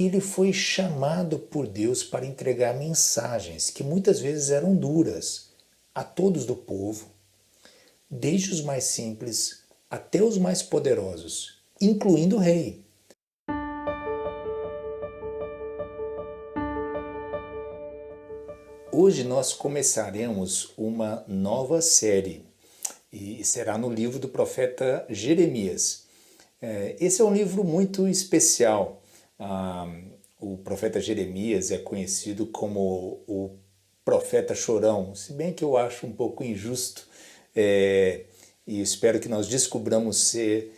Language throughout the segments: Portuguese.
Ele foi chamado por Deus para entregar mensagens que muitas vezes eram duras a todos do povo, desde os mais simples até os mais poderosos, incluindo o rei. Hoje nós começaremos uma nova série e será no livro do profeta Jeremias. Esse é um livro muito especial. O profeta Jeremias é conhecido como o profeta chorão, se bem que eu acho um pouco injusto, e espero que nós descobramos ser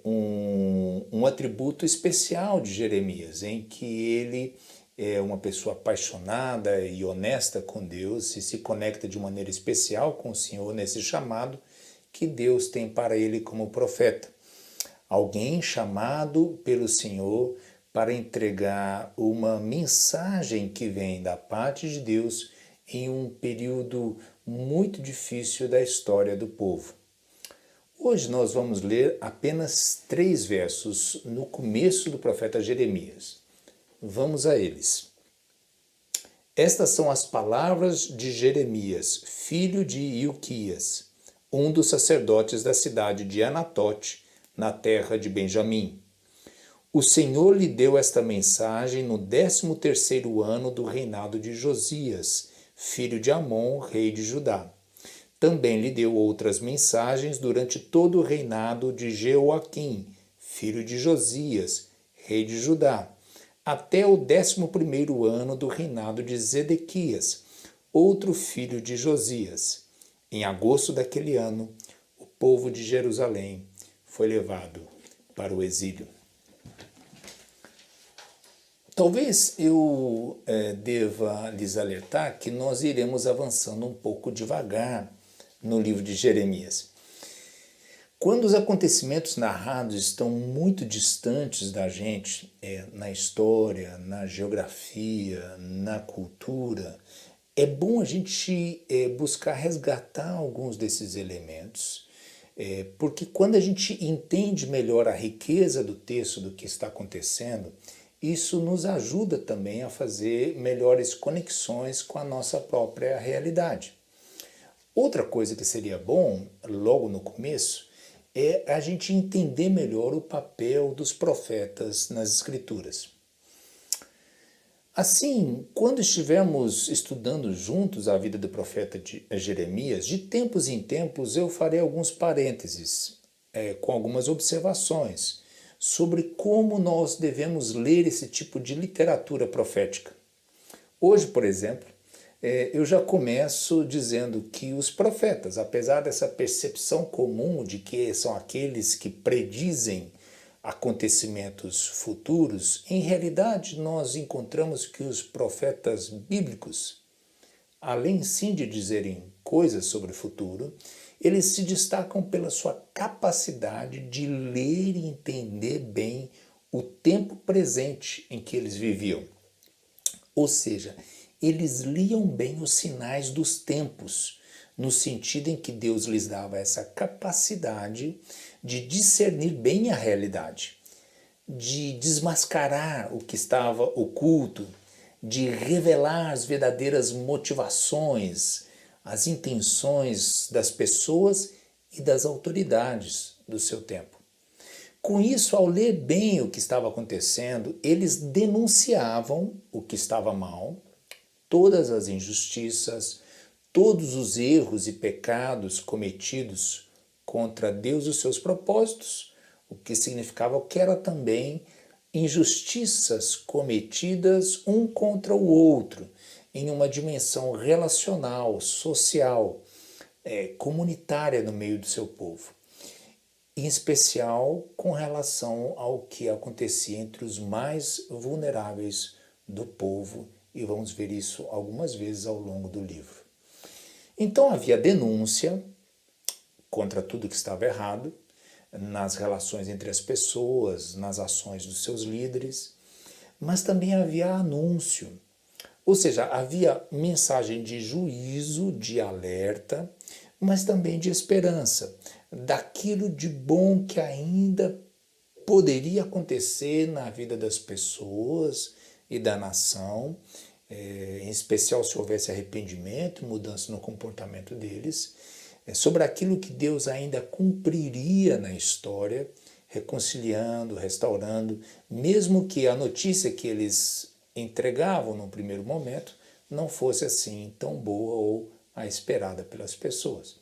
um atributo especial de Jeremias, em que ele é uma pessoa apaixonada e honesta com Deus e se conecta de maneira especial com o Senhor nesse chamado que Deus tem para ele como profeta. Alguém chamado pelo Senhor para entregar uma mensagem que vem da parte de Deus em um período muito difícil da história do povo. Hoje nós vamos ler apenas 3 versos no começo do profeta Jeremias. Vamos a eles. Estas são as palavras de Jeremias, filho de Ilquias, um dos sacerdotes da cidade de Anatote, na terra de Benjamim. O Senhor lhe deu esta mensagem no 13º ano do reinado de Josias, filho de Amon, rei de Judá. Também lhe deu outras mensagens durante todo o reinado de Jeoaquim, filho de Josias, rei de Judá, até o 11º ano do reinado de Zedequias, outro filho de Josias. Em agosto daquele ano, o povo de Jerusalém foi levado para o exílio. Talvez eu deva lhes alertar que nós iremos avançando um pouco devagar no livro de Jeremias. Quando os acontecimentos narrados estão muito distantes da gente, na história, na geografia, na cultura, é bom a gente buscar resgatar alguns desses elementos, porque quando a gente entende melhor a riqueza do texto, do que está acontecendo, isso nos ajuda também a fazer melhores conexões com a nossa própria realidade. Outra coisa que seria bom, logo no começo, é a gente entender melhor o papel dos profetas nas Escrituras. Assim, quando estivermos estudando juntos a vida do profeta Jeremias, de tempos em tempos eu farei alguns parênteses, com algumas observações sobre como nós devemos ler esse tipo de literatura profética. Hoje, por exemplo, eu já começo dizendo que os profetas, apesar dessa percepção comum de que são aqueles que predizem acontecimentos futuros, em realidade nós encontramos que os profetas bíblicos, além sim de dizerem coisas sobre o futuro, eles se destacam pela sua capacidade de ler e entender bem o tempo presente em que eles viviam. Ou seja, eles liam bem os sinais dos tempos, no sentido em que Deus lhes dava essa capacidade de discernir bem a realidade, de desmascarar o que estava oculto, de revelar as verdadeiras motivações, as intenções das pessoas e das autoridades do seu tempo. Com isso, ao ler bem o que estava acontecendo, eles denunciavam o que estava mal, todas as injustiças, todos os erros e pecados cometidos contra Deus e os seus propósitos, o que significava que era também injustiças cometidas um contra o outro, em uma dimensão relacional, social, comunitária no meio do seu povo, em especial com relação ao que acontecia entre os mais vulneráveis do povo, e vamos ver isso algumas vezes ao longo do livro. Então havia denúncia contra tudo que estava errado, nas relações entre as pessoas, nas ações dos seus líderes, mas também havia anúncio, ou seja, havia mensagem de juízo, de alerta, mas também de esperança, daquilo de bom que ainda poderia acontecer na vida das pessoas e da nação, em especial se houvesse arrependimento, mudança no comportamento deles, sobre aquilo que Deus ainda cumpriria na história, reconciliando, restaurando, mesmo que a notícia que eles entregavam no primeiro momento não fosse assim tão boa ou a esperada pelas pessoas.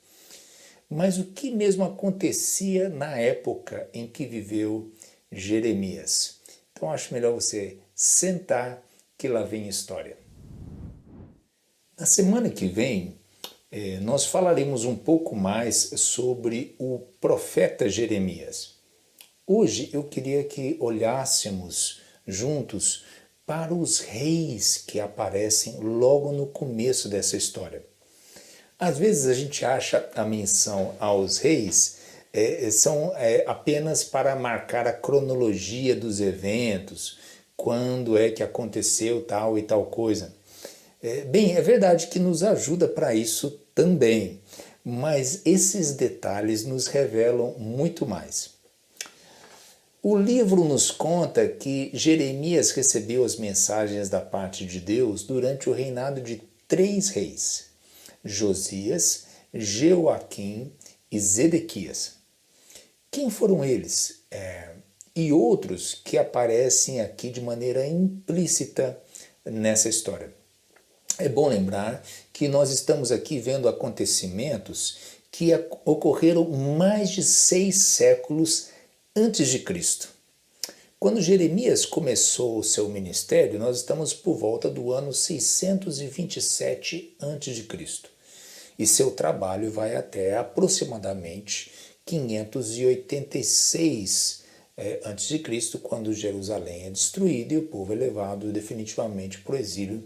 Mas o que mesmo acontecia na época em que viveu Jeremias? Então acho melhor você sentar que lá vem história. Na semana que vem, nós falaremos um pouco mais sobre o profeta Jeremias. Hoje eu queria que olhássemos juntos para os reis que aparecem logo no começo dessa história. Às vezes a gente acha a menção aos reis são apenas para marcar a cronologia dos eventos, quando é que aconteceu tal e tal coisa. Bem, é verdade que nos ajuda para isso também, mas esses detalhes nos revelam muito mais. O livro nos conta que Jeremias recebeu as mensagens da parte de Deus durante o reinado de 3 reis: Josias, Jeoaquim e Zedequias. Quem foram eles? E outros que aparecem aqui de maneira implícita nessa história. É bom lembrar que nós estamos aqui vendo acontecimentos que ocorreram mais de 6 séculos antes de Cristo. Quando Jeremias começou o seu ministério, nós estamos por volta do ano 627 a.C. E seu trabalho vai até aproximadamente 586 a.C., quando Jerusalém é destruída e o povo é levado definitivamente para o exílio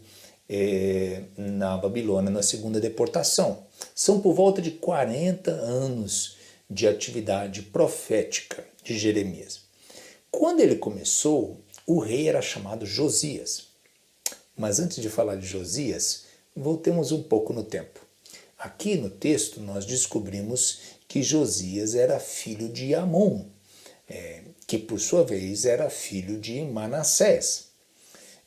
na Babilônia, na segunda deportação. São por volta de 40 anos de atividade profética de Jeremias. Quando ele começou, o rei era chamado Josias. Mas antes de falar de Josias, voltemos um pouco no tempo. Aqui no texto nós descobrimos que Josias era filho de Amon, que por sua vez era filho de Manassés.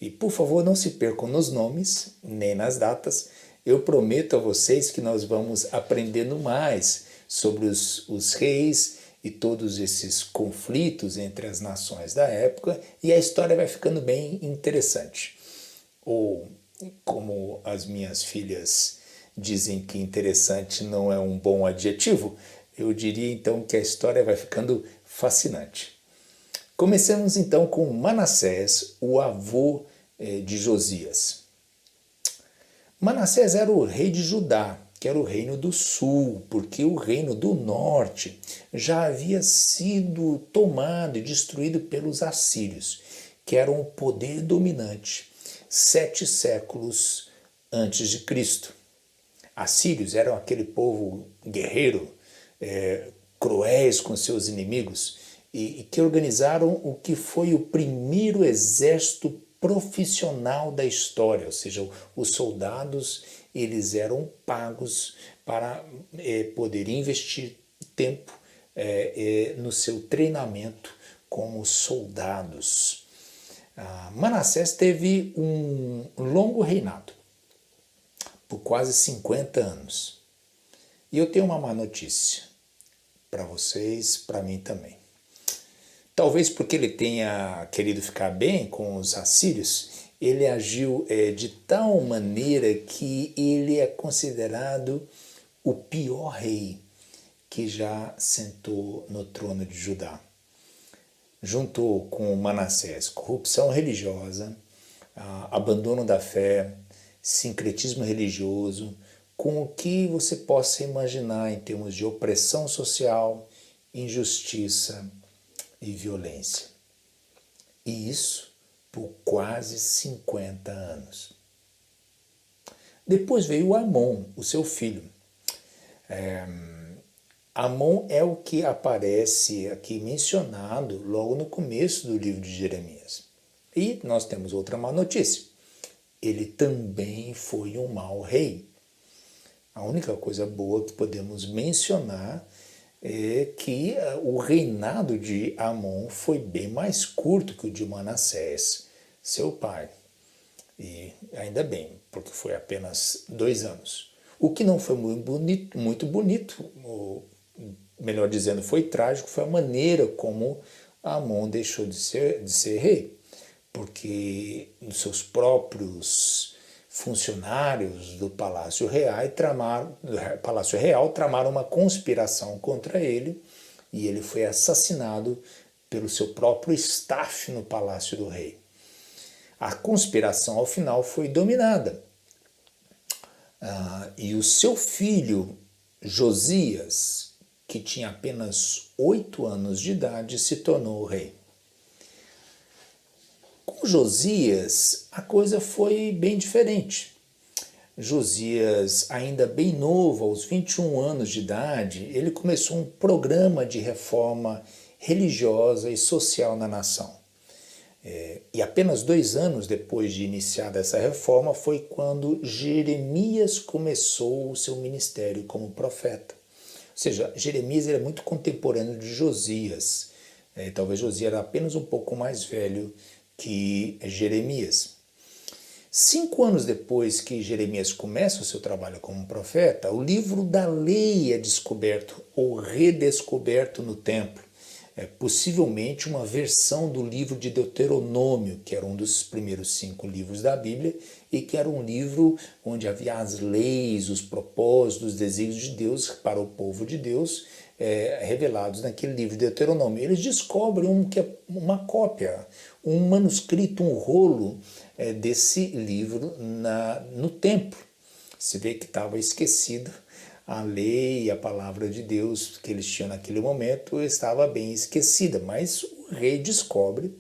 E por favor não se percam nos nomes, nem nas datas. Eu prometo a vocês que nós vamos aprendendo mais sobre os reis e todos esses conflitos entre as nações da época, e a história vai ficando bem interessante. Ou, como as minhas filhas dizem que interessante não é um bom adjetivo, eu diria então que a história vai ficando fascinante. Comecemos então com Manassés, o avô de Josias. Manassés era o rei de Judá, que era o reino do sul, porque o reino do norte já havia sido tomado e destruído pelos assírios, que eram o poder dominante 7 séculos antes de Cristo. Assírios eram aquele povo guerreiro, cruéis com seus inimigos, e que organizaram o que foi o primeiro exército profissional da história, ou seja, os soldados eles eram pagos para poder investir tempo no seu treinamento como soldados. Manassés teve um longo reinado, por quase 50 anos. E eu tenho uma má notícia para vocês, para mim também. Talvez porque ele tenha querido ficar bem com os assírios, ele agiu de tal maneira que ele é considerado o pior rei que já sentou no trono de Judá. Juntou com Manassés corrupção religiosa, abandono da fé, sincretismo religioso, com o que você possa imaginar em termos de opressão social, injustiça e violência. E isso por quase 50 anos. Depois veio Amon, o seu filho. Amon é o que aparece aqui mencionado logo no começo do livro de Jeremias. E nós temos outra má notícia. Ele também foi um mau rei. A única coisa boa que podemos mencionar que o reinado de Amon foi bem mais curto que o de Manassés, seu pai. E ainda bem, porque foi apenas 2 anos. O que não foi muito bonito, ou melhor dizendo, foi trágico, foi a maneira como Amon deixou de ser rei. Porque os seus próprios funcionários do Palácio Real tramaram uma conspiração contra ele e ele foi assassinado pelo seu próprio staff no Palácio do Rei. A conspiração, ao final, foi dominada. E o seu filho, Josias, que tinha apenas 8 anos de idade, se tornou o rei. Com Josias, a coisa foi bem diferente. Josias, ainda bem novo, aos 21 anos de idade, ele começou um programa de reforma religiosa e social na nação. E apenas 2 anos depois de iniciada essa reforma foi quando Jeremias começou o seu ministério como profeta. Ou seja, Jeremias era muito contemporâneo de Josias. Talvez Josias era apenas um pouco mais velho que Jeremias. 5 anos depois que Jeremias começa o seu trabalho como profeta, o livro da lei é descoberto ou redescoberto no templo. Possivelmente uma versão do livro de Deuteronômio, que era um dos primeiros 5 livros da Bíblia, e que era um livro onde havia as leis, os propósitos, os desígnios de Deus para o povo de Deus, revelados naquele livro de Deuteronômio. Eles descobrem uma cópia, um manuscrito, um rolo desse livro no templo. Se vê que estava esquecido. A lei e a palavra de Deus que eles tinham naquele momento estava bem esquecida, mas o rei descobre.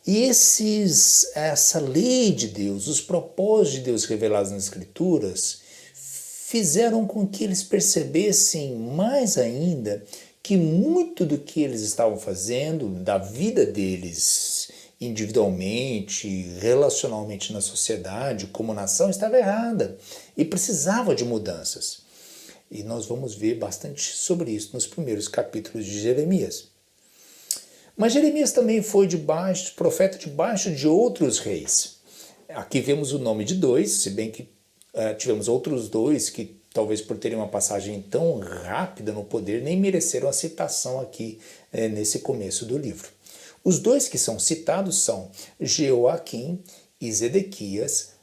E essa lei de Deus, os propósitos de Deus revelados nas Escrituras, fizeram com que eles percebessem mais ainda que muito do que eles estavam fazendo, da vida deles individualmente, relacionalmente na sociedade, como nação, estava errada e precisava de mudanças. E nós vamos ver bastante sobre isso nos primeiros capítulos de Jeremias. Mas Jeremias também foi profeta debaixo de outros reis. Aqui vemos o nome de 2, se bem que tivemos outros 2 que talvez por terem uma passagem tão rápida no poder nem mereceram a citação aqui nesse começo do livro. Os 2 que são citados são Jeoaquim e Zedequias,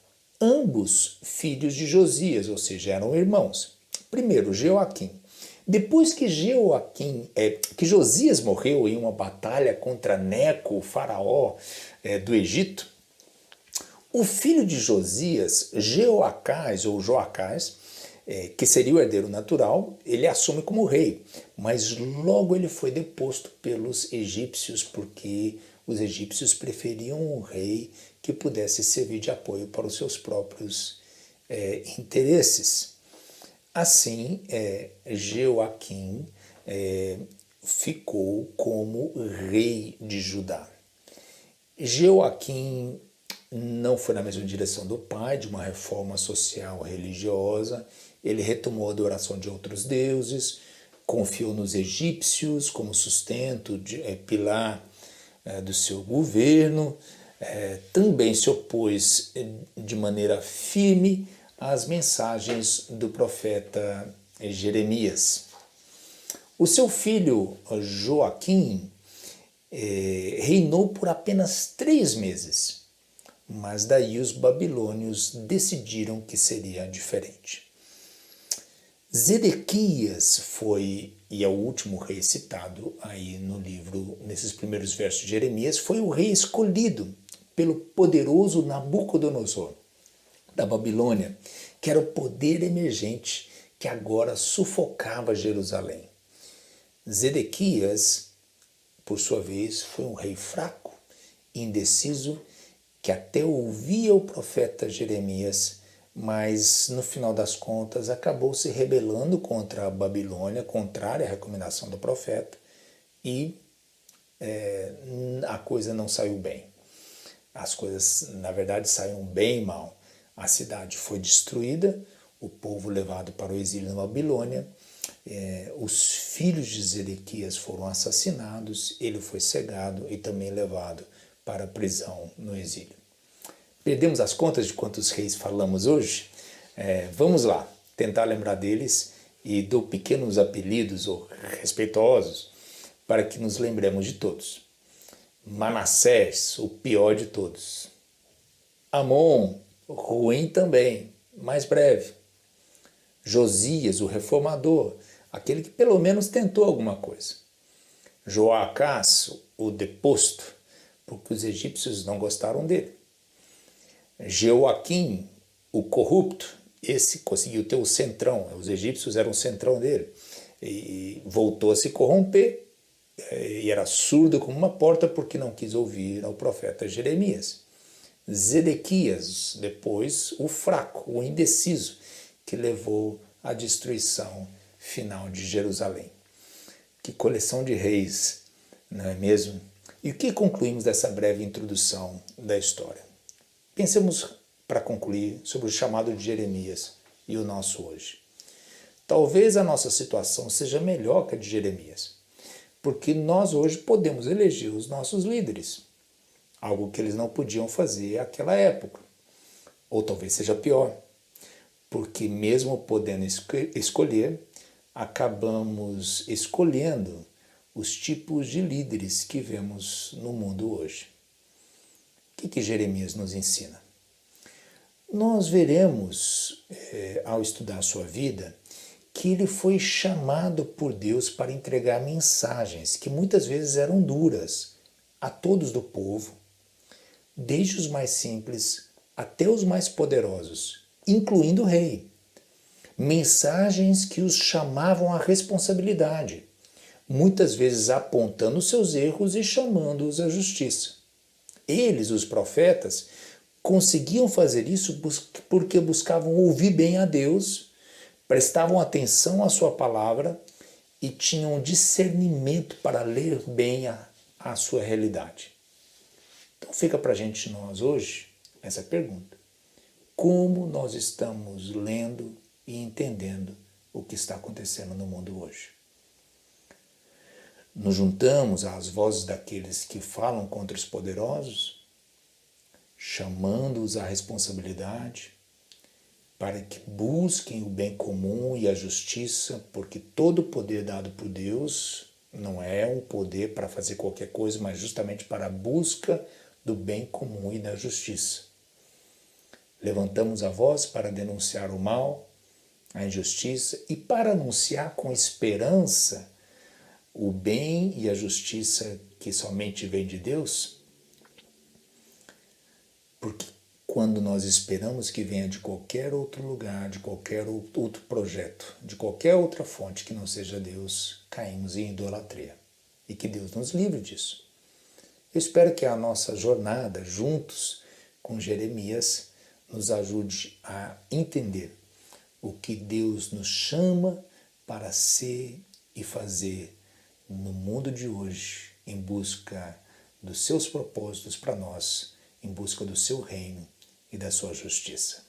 ambos filhos de Josias, ou seja, eram irmãos. Primeiro, Jeoaquim. Depois que Josias morreu em uma batalha contra Neco, o faraó do Egito, o filho de Josias, Jeoacás ou Joacás, que seria o herdeiro natural, ele assume como rei, mas logo ele foi deposto pelos egípcios, porque os egípcios preferiam um rei que pudesse servir de apoio para os seus próprios interesses. Assim, Jeoaquim ficou como rei de Judá. Jeoaquim não foi na mesma direção do pai, de uma reforma social religiosa. Ele retomou a adoração de outros deuses, confiou nos egípcios como sustento, pilar do seu governo. Também se opôs de maneira firme às mensagens do profeta Jeremias. O seu filho Joaquim reinou por apenas 3 meses, mas daí os babilônios decidiram que seria diferente. Zedequias foi, e é o último rei citado aí no livro, nesses primeiros versos de Jeremias, foi o rei escolhido pelo poderoso Nabucodonosor da Babilônia, que era o poder emergente que agora sufocava Jerusalém. Zedequias, por sua vez, foi um rei fraco, indeciso, que até ouvia o profeta Jeremias, mas no final das contas acabou se rebelando contra a Babilônia, contrária à recomendação do profeta, e a coisa não saiu bem. As coisas, na verdade, saíram bem mal. A cidade foi destruída, o povo levado para o exílio na Babilônia, os filhos de Zedequias foram assassinados, ele foi cegado e também levado para a prisão no exílio. Perdemos as contas de quantos reis falamos hoje? Vamos lá, tentar lembrar deles e dou pequenos apelidos ou respeitosos para que nos lembremos de todos. Manassés, o pior de todos. Amon, ruim também, mais breve. Josias, o reformador, aquele que pelo menos tentou alguma coisa. Joacás, o deposto, porque os egípcios não gostaram dele. Jeoaquim, o corrupto, esse conseguiu ter o centrão, os egípcios eram o centrão dele, e voltou a se corromper, e era surdo como uma porta porque não quis ouvir ao profeta Jeremias. Zedequias, depois o fraco, o indeciso, que levou à destruição final de Jerusalém. Que coleção de reis, não é mesmo? E o que concluímos dessa breve introdução da história? Pensemos, para concluir, sobre o chamado de Jeremias e o nosso hoje. Talvez a nossa situação seja melhor que a de Jeremias, porque nós hoje podemos eleger os nossos líderes, algo que eles não podiam fazer naquela época. Ou talvez seja pior, porque mesmo podendo escolher, acabamos escolhendo os tipos de líderes que vemos no mundo hoje. O que Jeremias nos ensina? Nós veremos, ao estudar sua vida, que ele foi chamado por Deus para entregar mensagens que muitas vezes eram duras a todos do povo, desde os mais simples até os mais poderosos, incluindo o rei. Mensagens que os chamavam à responsabilidade, muitas vezes apontando seus erros e chamando-os à justiça. Eles, os profetas, conseguiam fazer isso porque buscavam ouvir bem a Deus, prestavam atenção à sua palavra e tinham discernimento para ler bem a sua realidade. Então fica para a gente, nós hoje, essa pergunta. Como nós estamos lendo e entendendo o que está acontecendo no mundo hoje? Nos juntamos às vozes daqueles que falam contra os poderosos, chamando-os à responsabilidade, para que busquem o bem comum e a justiça, porque todo o poder dado por Deus não é um poder para fazer qualquer coisa, mas justamente para a busca do bem comum e da justiça. Levantamos a voz para denunciar o mal, a injustiça e para anunciar com esperança o bem e a justiça que somente vem de Deus, porque quando nós esperamos que venha de qualquer outro lugar, de qualquer outro projeto, de qualquer outra fonte que não seja Deus, caímos em idolatria. E que Deus nos livre disso. Eu espero que a nossa jornada juntos com Jeremias nos ajude a entender o que Deus nos chama para ser e fazer no mundo de hoje, em busca dos seus propósitos para nós, em busca do seu reino e da sua justiça.